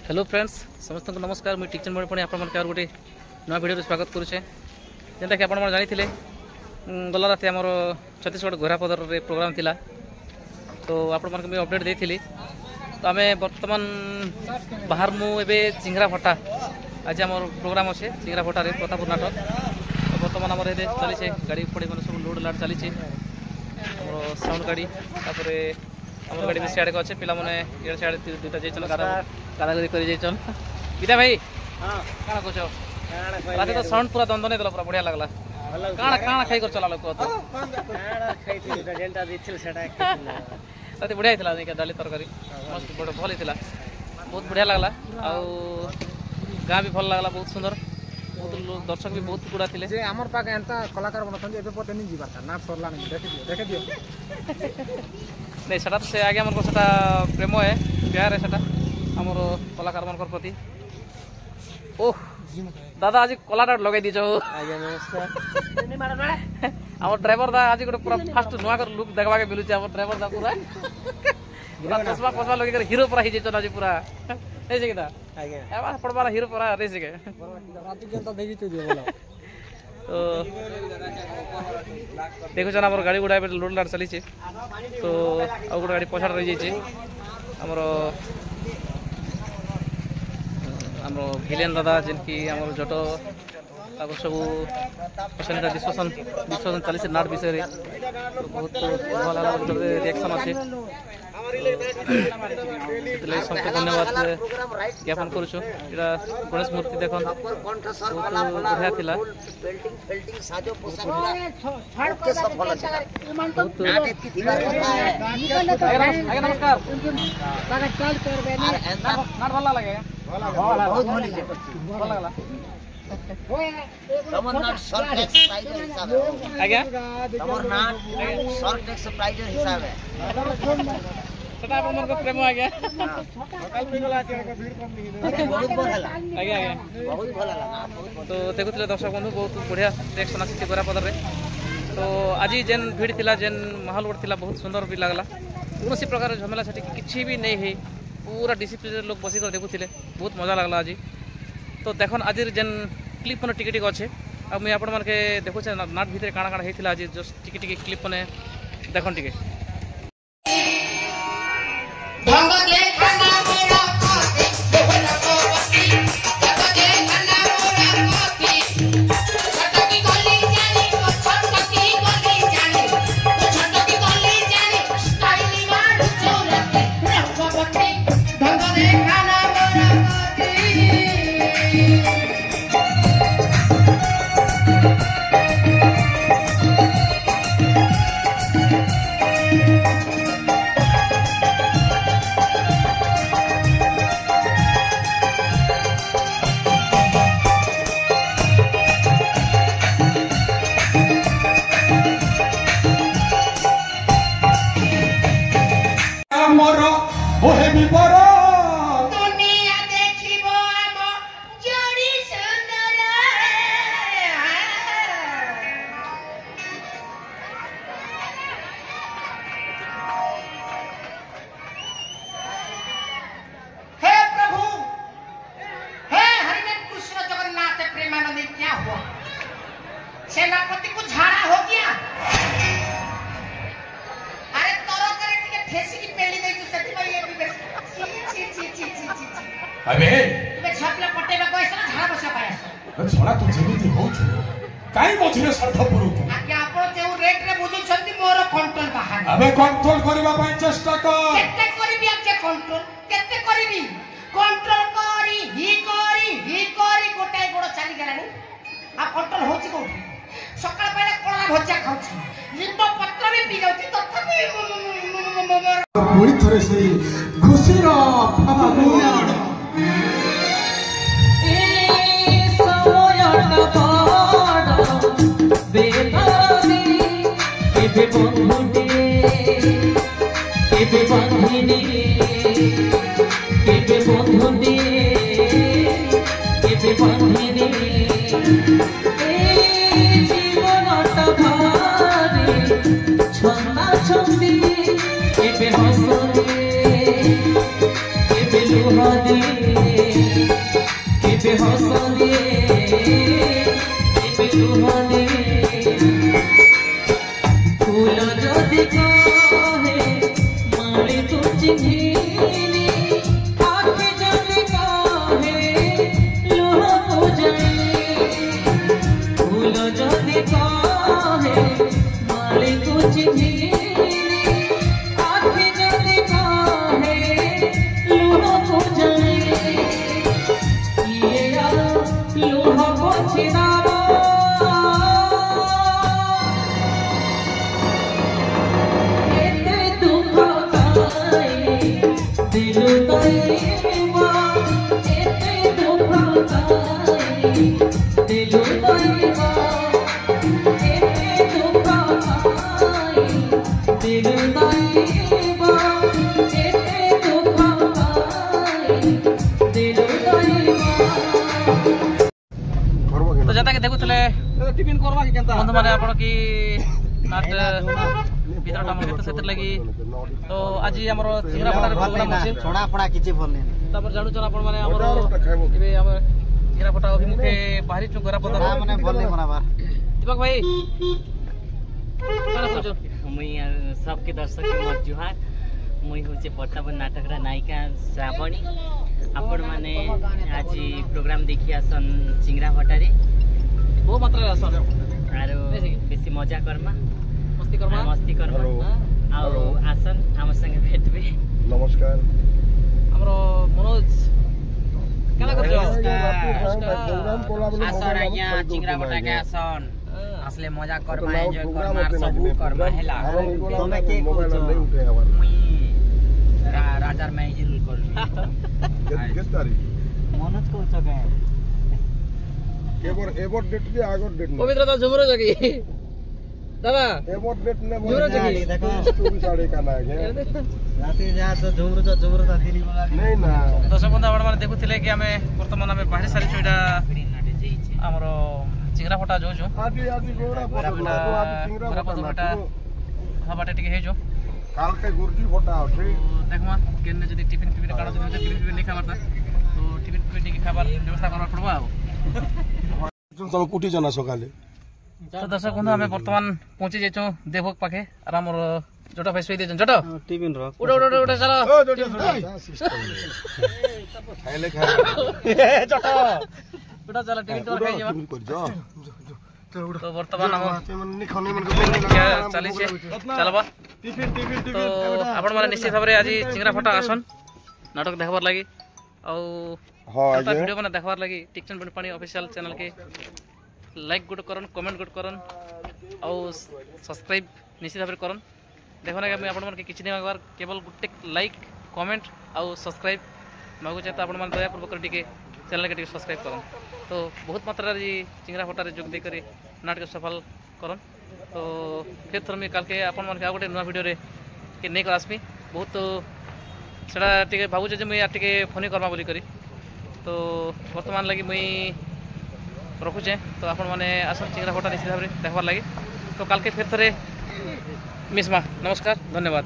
Hello friends समस्त को नमस्कार मुझे टीचर मणि आप गोटे नया वीडियो स्वागत करुचे जेनटा कि आपड़ जानी गला राति आमर छत्तीसगढ़ घोरापदर प्रोग्राम थिला तो आपण मैं अपडेट देती तो आम बर्तमान बाहर मुझे चिंगरा फटा आज आम प्रोग्राम अच्छे चिंगरा फटार प्रतापपुर नाटक तो बर्तमान आम चली गाड़ी फड़ी मैंने सब लोड लाड चली साउंड गाड़ी तापर आम गाड़ी भी सियाड़े अच्छे पिला मैंने इे सियाड़े दुटा जाइछन गादागादी कर जाइछन विदा भाई काଣା कहछ रात तो साउंड पूरा दंदने देला पूरा बढ़िया लागला काଣା काଣା खाई कर चला लोक तो काଣା खाइथिल जेंटा दिथिल सेटा रात बढ़िया हितला नहीं डाली तरकारी मस्त बड़ भल हितला बहुत बढ़िया लागला आ गाँ भी भल लागला बहुत सुंदर बहुत लोग दर्शक भी बहुत गुड़ा थिले जे हमर पाके एंता कलाकार बनथन एबे पते नहीं जीवा था नाट सरला नहीं देखे दियो नहीं सेटा तो से आगे हमर को सेटा प्रेम है प्यार है सेटा हमर कलाकार मनकर प्रति ओह दादा आज कलाटा लगे दीज आज्ञा नमस्कार नहीं मारो ना हमर ड्राइवर दा आज गोटे पूरा फास्ट नुआ कर लुक देखबा के मिलुचे हमर ड्राइवर दा पूरा चश्मा पसमा लगे कर हीरो पूरा ही जेचन आज पूरा ए जे किदा आज्ञा एबा पड़बार हीरो पूरा रेस के रात के तो देखि तो दियो बोला तो देखो जना हमर गाड़ी गुडा लोड लाड चली तो आ गोटे गाड़ी पछाड़ रही जाइए आम भिलेन दादा जिनकी आम जट सब पसंद डिस्कसन चली नाट विषय तो बहुत भल रिएक्शन अच्छे सबको धन्यवाद ज्ञापन करुचु इटा गणेश मूर्ति देख बढ़िया थिला नमस्कार नाट भल लगे बहुत भल लागला तमर नाट शॉर्ट एक्सरसाइज हिसाब है आज्ञा तमर नाट शॉर्ट एक्सरसाइज हिसाब है सेटा अपन मन को प्रेम आज्ञा कल पे गला के भीड़ कम नहीं बहुत भल आज्ञा आज्ञा बहुत भल लगा तो देखुले दर्शक बंधु बहुत बढ़िया रिएक्शन आसी गोरापदर तो आज जेन भीड़ थिला जेन माहौल गोटे थिला बहुत सुंदर भी लगला कौन प्रकार झमेला से किसी भी नहीं है पूरा डिसिप्लिन लोग बसिक देखुले बहुत मजा लगला आज तो देखन आज जेन क्लिप मैंने टिके अच्छे आ मुझे आपण मानके देखुचे नाट भितर काଣା काଣା होता आज जस्ट टिके क्लिप मैंने देखन टिके सेनापति को झाड़ा हो गया अरे तोरो करे टिके ठेसी की पेली दे तू सती भाई ये भी छी अबे बे छपले पट्टे में कोई सना झाड़ा बसा पाया छोड़ा तू जेमिति होछु काई मझिरे सर्थ पुरु आके आपण तेउ रेट रे बुझु छंती मोर कंट्रोल बाहर अबे कंट्रोल करबा पई चेष्टा कर केते करबी आके कंट्रोल केते करबी कंट्रोल ही करी गोटाई गोड़ चली गेलानी आ कंट्रोल होची को सकाळ पहिले कोळा भज्जा खाउची लिंब पत्र भी पी जाउची तथापि पुरी थरे से खुशी रो फागुन ए सोयण बड़ बेलादी केबे बंधुनी केबे बंधिनी केबे बंधुनी केबे बंधिनी छन्ना छन्दी केबे हसने केबे लुहादी केबे हसले केबे लुहले फूल जदि कहे माले तो चिन्हिनी आँखें जदि कहे लुह तो जाए फूल जदि कहे माले तो चिन्हिनी आँखें जदि कहे लुह तो जाए किएरा लुह पोछिदाबो एते दुख काहे दिलु तैवा एते दुख काहे दिलु तैवा एते दुख काहे दिलु तैवा एते दुख काहे दिलु तैवा तो जता के देखुले टिफिन करवा के केनता बंधु माने आपण की नाट ভিতরটা আমার কেতে সেতে লাগি তো আজি আমার চিংড়া ফটার প্রোগ্রাম আছে छोड़ा पड़ा किछि बोलने তারপর জানু চল আপন মানে আমার এবে আমার চিংড়া ফটা অভিমুখে বাহির চু গরা পদর माने बोलने मनाबार दीपक भाई करा सोचो मुई सबके दर्शक के मत जुहार मुई होचे वर्तमान नाटक रा नायिका श्रावणी आपण माने आज प्रोग्राम देखि आसन चिंगरा भटारी बहु मात्रा आसन आरो बेसी मजा करमा मस्ती करमा आउ आसन हम संगे भेटबे नमस्कार हमर मनोज केना करजो आसन आज्ञा चिंगरा बटा के आसन असले मजा करमा एन्जॉय करमा सब करमा हेला तमे के मुई राजार मैजिल कर मनोज को चके एबोर डेट के आगोर डेट पवित्र तो झुमरो जगी दादा एबोर डेट ने झुमरो जगी देखो 24 का ना है राती जा तो झुमरो ता दिली बोला नहीं ना दर्शक बंधु आपण माने देखुथिले कि हमें वर्तमान हमें बाहर सारी छुइडा हमरो चिंगरा फटा जो जो आदि गोरा पता आदि चिंगरा फटा हा बाटे टिके हे जो काल के गुरजी फटा उठे देखमा केने जदी टिफिन काढो जदी टिफिन नहीं खाबारता तो टिफिन टिके खाबार व्यवस्था करबा पड़बा तुम कुटी जना सकाले तो दर्शक बंधु हमें वर्तमान पहुंची जेचो देवभोग पाखे और हमर जोटा भाई सोई देजन जोटा टिफिन रख उड़ा चलो ओ जोटे खाइले जोटा उड़ा चलो टिफिन तो खाइ जेबा कर जा तो वर्तमान हम नि खने मन चली छे चलबा टिफिन तो आपण माने निश्चित भाबरे आज चिंगरा फटा आसन नाटक देखबार लागि औ हां आता वीडियो बना देखबार लागि टिक्चन पानी ऑफिशियल चैनल के लाइक गुड करन कमेंट गुड करन और सब्सक्राइब निश्चित भाबरे करन देखो ना मैं आपण मन के किछ नै मागबार केवल गुटे लाइक कमेंट और सब्सक्राइब मागु चाहता आपण मन दया पूर्वक टिके चैनल के टिके सब्सक्राइब करन तो बहुत मात्रा रे चिंगरा फटा रे जोग दे करे नाटक सफल करन तो फिर थोर में काल के आपण मन के आ गोटे नवा वीडियो रे के नै करासमी बहुत सेटा टिके भाबु जे मैं टिके फोन करमा बोली करी तो वर्तमान लगी मुई रखुचे तो आपण माने आसन चिंगरा फटा निश्चित भाबरे देखबार लगी तो काल के फिर थरे मिसमा नमस्कार धन्यवाद।